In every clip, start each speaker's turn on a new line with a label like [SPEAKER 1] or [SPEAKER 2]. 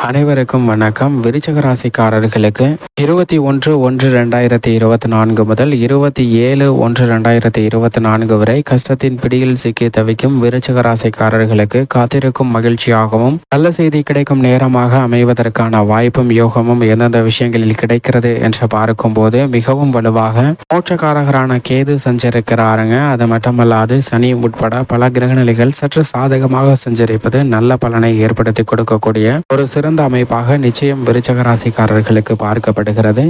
[SPEAKER 1] அனைவருக்கும் வணக்கம். விருச்சிக ராசிக்காரர்களுக்கு 21/1/2024 முதல் 27/1/2024 வரை கஷ்டத்தின் பிடியில் சிக்கி தவிக்கும் விருச்சிக ராசிக்காரர்களுக்கு காத்திருக்கும் மகிழ்ச்சியாகவும் நல்ல செய்தி கிடைக்கும் நேரமாக அமைவதற்கான வாய்ப்பும் யோகமும் எந்தெந்த விஷயங்களில் கிடைக்கிறது என்று பார்க்கும்போது மிகவும் வலுவாக மோட்சக்காரகரான கேது சஞ்சரிக்கிறாருங்க. அது மட்டுமல்லாது சனி உட்பட பல கிரகநிலைகள் சற்று சாதகமாக சஞ்சரிப்பது நல்ல பலனை ஏற்படுத்தி கொடுக்கக்கூடிய ஒரு சிறந்த அமைப்பாக நிச்சயம் விருச்சிக ராசிக்காரர்களுக்கு பார்க்கப்படுகிறது.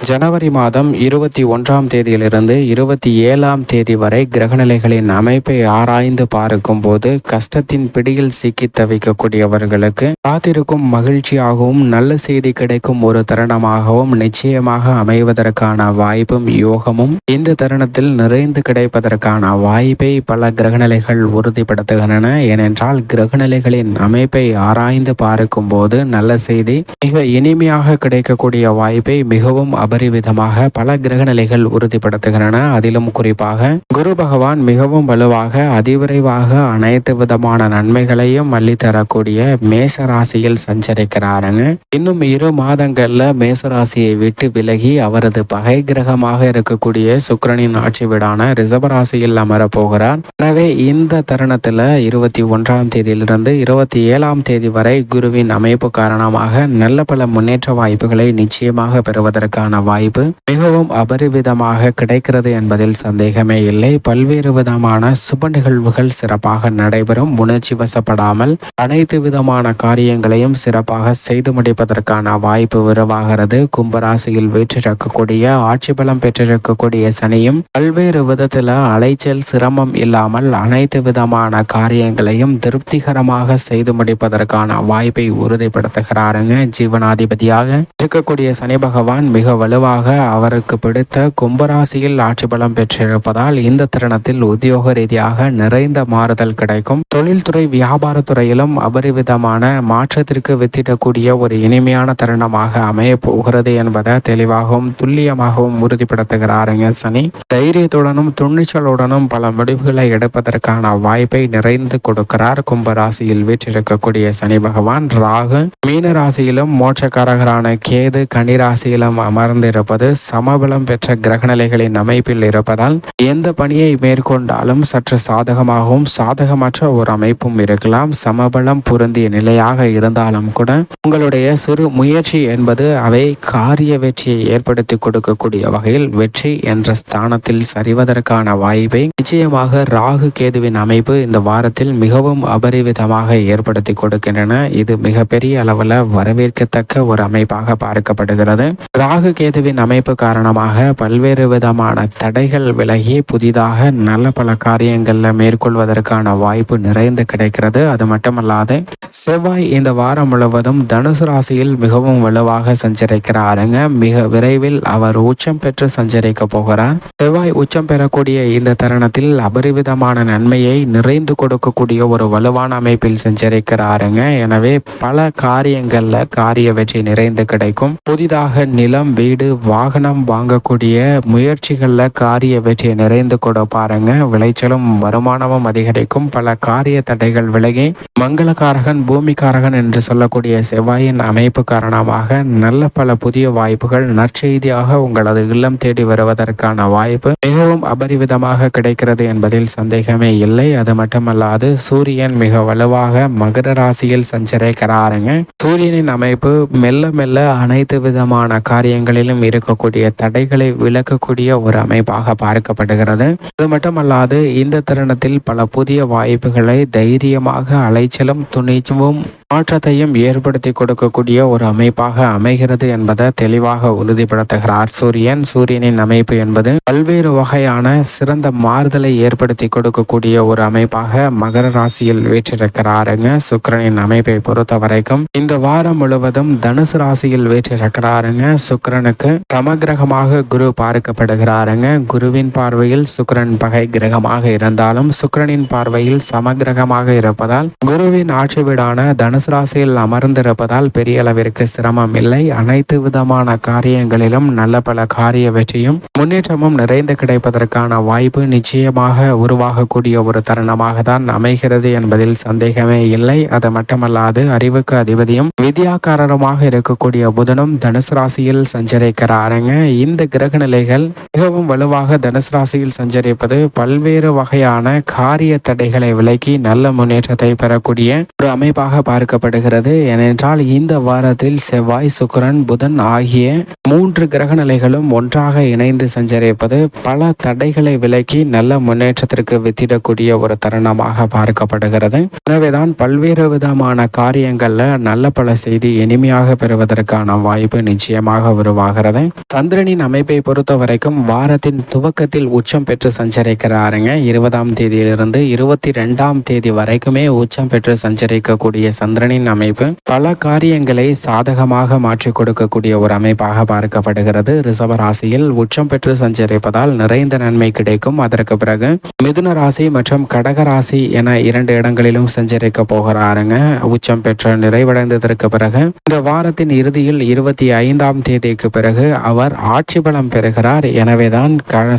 [SPEAKER 1] ஜனவரி மாதம் 21ஆம் தேதியிலிருந்து 27ஆம் தேதி வரை கிரகநிலைகளின் அமைப்பை ஆராய்ந்து பார்க்கும் போது கஷ்டத்தின் பிடியில் சிக்கி தவிக்கக்கூடியவர்களுக்கு காத்திருக்கும் மகிழ்ச்சியாகவும் நல்ல செய்தி கிடைக்கும் ஒரு தருணமாகவும் நிச்சயமாக அமைவதற்கான வாய்ப்பும் யோகமும் இந்த தருணத்தில் நிறைந்து கிடைப்பதற்கான வாய்ப்பை பல கிரகநிலைகள் உறுதிப்படுத்துகின்றன. ஏனென்றால் கிரகநிலைகளின் அமைப்பை ஆராய்ந்து பார்க்கும் போது நல்ல செய்தி மிக இனிமையாக கிடைக்கக்கூடிய வாய்ப்பை மிகவும் அபரிவிதமாக பல கிரகநிலைகள் உறுதிப்படுத்துகின்றன. அதிலும் குறிப்பாக குரு பகவான் மிகவும் வலுவாக அதிவிரைவாக அனைத்து விதமான நன்மைகளையும் அள்ளித்தரக்கூடிய மேசராசியில் சஞ்சரிக்கிறாருங்க. இன்னும் 2 மாதங்கள்ல மேசராசியை விட்டு விலகி அவரது பகை கிரகமாக இருக்கக்கூடிய சுக்கிரனின் ஆட்சி வீடான ரிஷபராசியில் அமரப் போகிறார். எனவே இந்த தருணத்துல 21ஆம் தேதியிலிருந்து 27ஆம் தேதி வரை குருவின் அமைப்பு காரணமாக நல்ல பல முன்னேற்ற வாய்ப்புகளை நிச்சயமாக பெறுவதற்கான வாய்ப்பு மிகவும் அபரிவிதமாக கிடைக்கிறது என்பதில் சந்தேகமே இல்லை. பல்வேறு விதமான சுப நிகழ்வுகள் சிறப்பாக நடைபெறும். உணர்ச்சி வசப்படாமல் அனைத்து விதமான காரியங்களையும் சிறப்பாக செய்து முடிப்பதற்கான வாய்ப்பு உருவாகிறது. கும்பராசியில் வீற்றிருக்கக்கூடிய ஆட்சி பலம் பெற்றிருக்கக்கூடிய சனியும் பல்வேறு விதத்துல அலைச்சல் சிரமம் இல்லாமல் அனைத்து விதமான காரியங்களையும் திருப்திகரமாக செய்து முடிப்பதற்கான வாய்ப்பை உறுதிப்படுத்துகிறாருங்க. ஜீவனாதிபதியாக இருக்கக்கூடிய சனி பகவான் மிக வலுவாக அவருக்கு பிடித்த கும்பராசியில் ஆட்சி பலம் பெற்றிருப்பதால் இந்த தருணத்தில் உத்தியோக ரீதியாக நிறைந்த மாறுதல் கிடைக்கும். தொழில்துறை வியாபாரத்துறையிலும் அபரிவிதமான மாற்றத்திற்கு வித்திடக்கூடிய ஒரு இனிமையான தருணமாக அமைய போகிறது என்பதை தெளிவாகவும் துல்லியமாகவும் உறுதிப்படுத்துகிறாருங்க சனி. தைரியத்துடனும் துணிச்சலுடனும் பல முடிவுகளை எடுப்பதற்கான வாய்ப்பை நிறைந்து கொடுக்கிறார். கும்பராசியில் வீற்றிருக்கக்கூடிய சனி பகவான். ராகு மீன ராசியிலும் மோட்சக்காரகரான கேது கன்னிராசியிலும் அமர்ந்திருப்பது சமபலம் பெற்ற கிரகநிலைகளின் அமைப்பில் இருப்பதால் எந்த பணியை மேற்கொண்டாலும் சற்று சாதகமாகவும் சாதகமற்ற ஒரு அமைப்பும் இருக்கலாம். சமபலம் பொருந்திய நிலையாக இருந்தாலும் கூட உங்களுடைய சிறு முயற்சி என்பது அவை காரிய வெற்றியை ஏற்படுத்தி கொடுக்கக்கூடிய வகையில் வெற்றி என்ற ஸ்தானத்தில் சரிவதற்கான வாய்ப்பை நிச்சயமாக ராகு கேதுவின் அமைப்பு இந்த வாரத்தில் மிகவும் அபரிவிதமாக ஏற்படுத்தி கொடுக்கின்றன. இது மிகப்பெரிய அளவில் வரவேற்கத்தக்க ஒரு அமைப்பாக பார்க்கப்படுகிறது. ராகு கேதுவின் அமைப்பு காரணமாக பல்வேறு விதமான தடைகள் விலகி புதிதாக நல்ல பல காரியங்கள்ல மேற்கொள்வதற்கான வாய்ப்பு நிறைந்து கிடைக்கிறது. அது மட்டுமல்லாது செவ்வாய் இந்த வாரம் முழுவதும் தனுசு ராசியில் மிகவும் வலுவாக சஞ்சரிக்கிறாருங்க. மிக விரைவில் அவர் உச்சம் பெற்று சஞ்சரிக்க போகிறார். செவ்வாய் உச்சம் பெறக்கூடிய இந்த தருணத்தில் அபரிவிதமான நன்மையை நிறைந்து கொடுக்கக்கூடிய ஒரு வலுவான அமைப்பில் சஞ்சரிக்கிறாருங்க. எனவே பல காரியங்கள்ல காரிய வெற்றி நிறைந்து கிடைக்கும். புதிதாக நிலம் வீடு வாகனம் வாங்கக்கூடிய முயற்சிகள்ல காரிய வெற்றியை நிறைந்து கொடுப்பாருங்க. விளைச்சலும் வருமானமும் அதிகரிக்கும். பல காரிய தடைகள் விலகி மங்களகாரகன் பூமிகாரகன் என்று சொல்லக்கூடிய செவ்வாயின் அமைப்பு காரணமாக நல்ல பல புதிய வாய்ப்புகள் நற்செய்தியாக உங்களது இல்லம் தேடி வருவதற்கான வாய்ப்பு மிகவும் அபரிவிதமாக கிடைக்கிறது என்பதில் சந்தேகமே இல்லை. அது மட்டுமல்லாது சூரியன் மிக வலுவாக மகர ராசியில் சஞ்சரிக்கிறாருங்க. சூரியனின் அமைப்பு மெல்ல மெல்ல அனைத்து விதமான காரியங்களிலும் இருக்கக்கூடிய தடைகளை விளக்கக்கூடிய ஒரு அமைப்பாக பார்க்கப்படுகிறது. அது மட்டுமல்லாது இந்த தருணத்தில் பல புதிய வாய்ப்புகளை தைரியமாக அலைச்சலும் துணிச்சவும் மாற்றத்தையும் ஏற்படுத்தி கொடுக்கக்கூடிய ஒரு அமைப்பாக அமைகிறது என்பதை தெளிவாக உறுதிப்படுத்துகிறார் சூரியன். சூரியனின் அமைப்பு என்பது பல்வேறு வகையான சிறந்த மாறுதலை ஏற்படுத்தி கொடுக்கக்கூடிய ஒரு அமைப்பாக மகர ராசியில் வீற்றிருக்கிறாருங்க. சுக்கிரனின் அமைப்பை பொறுத்த வரைக்கும் இந்த வாரம் முழுவதும் தனுசு ராசியில் வீற்றிருக்கிறாருங்க. சுக்கிரன் சுக்கிரனுக்கு சமகிரகமாக குரு பார்க்கப்படுகிறாருங்க. குருவின் பார்வையில் சுக்கிரன் பகை கிரகமாக இருந்தாலும் சுக்கிரனின் பார்வையில் சமகிரகமாக இருப்பதால் குருவின் ஆட்சி வீடான தனுசு ராசியில் அமர்ந்திருப்பதால் பெரிய அளவிற்கு சிரமம் இல்லை. அனைத்து விதமான காரியங்களிலும் நல்ல பல காரிய வெற்றியும் முன்னேற்றமும் நிறைந்து கிடைப்பதற்கான வாய்ப்பு நிச்சயமாக உருவாகக்கூடிய ஒரு தருணமாக தான் அமைகிறது என்பதில் சந்தேகமே இல்லை. அது மட்டுமல்லாது அறிவுக்கு அதிபதியும் வித்யாக்காரருமாக இருக்கக்கூடிய புதனும் தனுசு ராசியில் சஞ்சரிக்கிறாருங்க. இந்த கிரக நிலைகள் மிகவும் வலுவாக தனுசு ராசியில் சஞ்சரிப்பது பல்வேறு வகையான காரிய தடைகளை விலக்கி நல்ல முன்னேற்றத்தை பெறக்கூடிய ஒரு அமைப்பாக பார்க்கப்படுகிறது. ஏனென்றால் இந்த வாரத்தில் செவ்வாய், சுக்கிரன், புதன் ஆகிய 3 கிரக நிலைகளும் ஒன்றாக இணைந்து சஞ்சரிப்பது பல தடைகளை விலக்கி நல்ல முன்னேற்றத்திற்கு வித்திடக்கூடிய ஒரு தருணமாக பார்க்கப்படுகிறது. எனவேதான் பல்வேறு விதமான காரியங்கள்ல நல்ல பல செய்தி இனிமையாக பெறுவதற்கான வாய்ப்பு நிச்சயமாக உருவாகிறது. சந்திரனின் அமைப்பை பொறுத்த வரைக்கும் வாரத்தின் துவக்கத்தில் உச்சம் பெற்று சஞ்சரிக்கிறாருங்க. 20ஆம் தேதியிலிருந்து 22ஆம் தேதி வரைக்குமே உச்சம் பெற்று சஞ்சரிக்கக்கூடிய சந்திரனின் அமைப்பு பல காரியங்களை சாதகமாக மாற்றி கொடுக்கக்கூடிய ஒரு அமைப்பாக பார்க்கப்படுகிறது. ரிஷப ராசியில் உச்சம் பெற்று சஞ்சரிப்பதால் நிறைந்த நன்மை கிடைக்கும். அதற்கு பிறகு மிதுன ராசி மற்றும் கடக ராசி என 2 இடங்களிலும் சஞ்சரிக்க போகிறாருங்க. உச்சம் பெற்று நிறைவடைந்ததற்கு பிறகு இந்த வாரத்தின் இறுதியில் 25ஆம் தேதிக்கு பிறகு அவர் ஆட்சி பலம் பெறுகிறார். எனவேதான்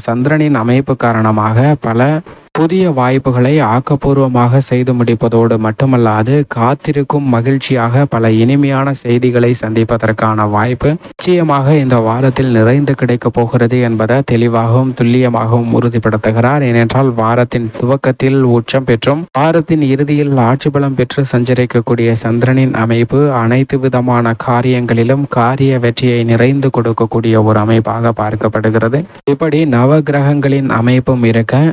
[SPEAKER 1] சந்திரனின் அமைப்பு காரணமாக பல புதிய வாய்ப்புகளை ஆக்கப்பூர்வமாக செய்து முடிப்பதோடு மட்டுமல்லாது காத்திருக்கும் மகிழ்ச்சியாக பல இனிமையான செய்திகளை சந்திப்பதற்கான வாய்ப்பு நிச்சயமாக இந்த வாரத்தில் நிறைந்து கிடைக்கப் போகிறது என்பதை தெளிவாகவும் துல்லியமாகவும் உறுதிப்படுத்துகிறார். ஏனென்றால் வாரத்தின் துவக்கத்தில் உச்சம் பெற்றும் வாரத்தின் இறுதியில் ஆட்சி பலம் பெற்று சஞ்சரிக்கக்கூடிய சந்திரனின் அமைப்பு அனைத்து விதமான காரியங்களிலும் காரிய வெற்றியை நிறைந்து கொடுக்கக்கூடிய ஒரு அமைப்பாக பார்க்கப்படுகிறது. இப்படி நவ கிரகங்களின் அமைப்பும் இருக்க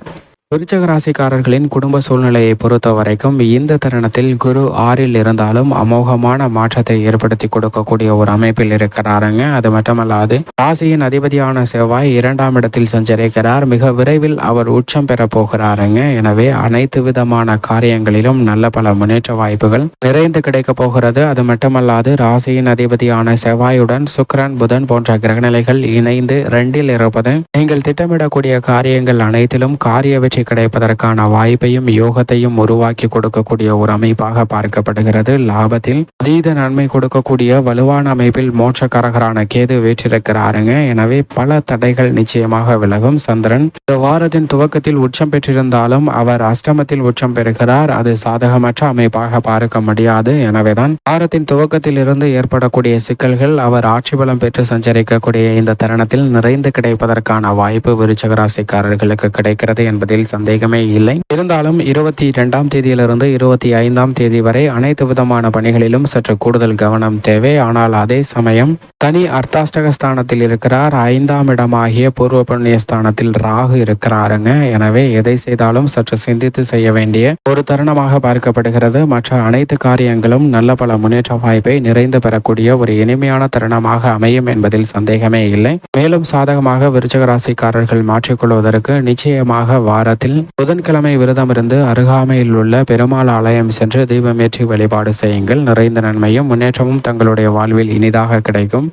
[SPEAKER 1] விருச்சிக ராசிக்காரர்களின் குடும்ப சூழ்நிலையை பொறுத்த வரைக்கும் இந்த தருணத்தில் குரு 6ல் இருந்தாலும் அமோகமான மாற்றத்தை ஏற்படுத்தி கொடுக்கக்கூடிய ஒரு அமைப்பில் இருக்கிறாருங்க. அது மட்டுமல்லாது ராசியின் அதிபதியான செவ்வாய் 2ஆம் இடத்தில் சஞ்சரிக்கிறார். மிக விரைவில் அவர் உச்சம் பெற போகிறாருங்க. எனவே அனைத்து விதமான காரியங்களிலும் நல்ல பல முன்னேற்ற வாய்ப்புகள் நிறைந்து கிடைக்க போகிறது. அது மட்டுமல்லாது ராசியின் அதிபதியான செவ்வாயுடன் சுக்கிரன், புதன் போன்ற கிரகநிலைகள் இணைந்து 2ல் இருப்பது நீங்கள் திட்டமிடக்கூடிய காரியங்கள் அனைத்திலும் காரிய வெற்றி கிடைப்பதற்கான வாய்ப்பையும் யோகத்தையும் உருவாக்கி கொடுக்கக்கூடிய ஒரு அமைப்பாக பார்க்கப்படுகிறது. லாபத்தில் அதீத நன்மை கொடுக்கக்கூடிய வலுவான அமைப்பில் மோட்சக்காரகரான கேது வீற்றிருக்கிறாருங்க. எனவே பல தடைகள் நிச்சயமாக விலகும். சந்திரன் இந்த வாரத்தின் துவக்கத்தில் உச்சம் பெற்றிருந்தாலும் அவர் அஷ்டமத்தில் உச்சம் பெறுகிறார். அது சாதகமற்ற அமைப்பாக பார்க்க முடியாது. எனவேதான் வாரத்தின் துவக்கத்தில் இருந்து ஏற்படக்கூடிய சிக்கல்கள் அவர் ஆட்சி பலம் பெற்று சஞ்சரிக்கக்கூடிய இந்த தருணத்தில் நிறைந்து கிடைப்பதற்கான வாய்ப்பு விருச்சிக ராசிக்காரர்களுக்கு கிடைக்கிறது என்பதில் சந்தேகமே இல்லை. இருந்தாலும் 22ஆம் தேதியிலிருந்து 25ஆம் தேதி வரை அனைத்து விதமான பணிகளிலும் சற்று கூடுதல் கவனம் தேவை. ஆனால் அதே சமயம் தனி அர்த்தாஷ்டக ஸ்தானத்தில் இருக்கிறார். 5ஆம் இடமாகிய பூர்வ புண்ணிய ஸ்தானத்தில் ராகு இருக்கிறாருங்க. எனவே எதை செய்தாலும் சற்று சிந்தித்து செய்ய வேண்டிய ஒரு தருணமாக பார்க்கப்படுகிறது. மற்ற அனைத்து காரியங்களும் நல்ல பல முன்னேற்ற வாய்ப்பை நிறைந்து பெறக்கூடிய ஒரு இனிமையான தருணமாக அமையும் என்பதில் சந்தேகமே இல்லை. மேலும் சாதகமாக விருச்சிக ராசிக்காரர்கள் மாற்றிக்கொள்வதற்கு நிச்சயமாக வாரத்தில் புதன்கிழமை விரதம் இருந்து அருகாமையில் உள்ள பெருமாள் ஆலயம் சென்று தீபமேற்றி வழிபாடு செய்யுங்கள். நிறைந்த நன்மையும் முன்னேற்றமும் தங்களுடைய வாழ்வில் இனிதாக கிடைக்கும்.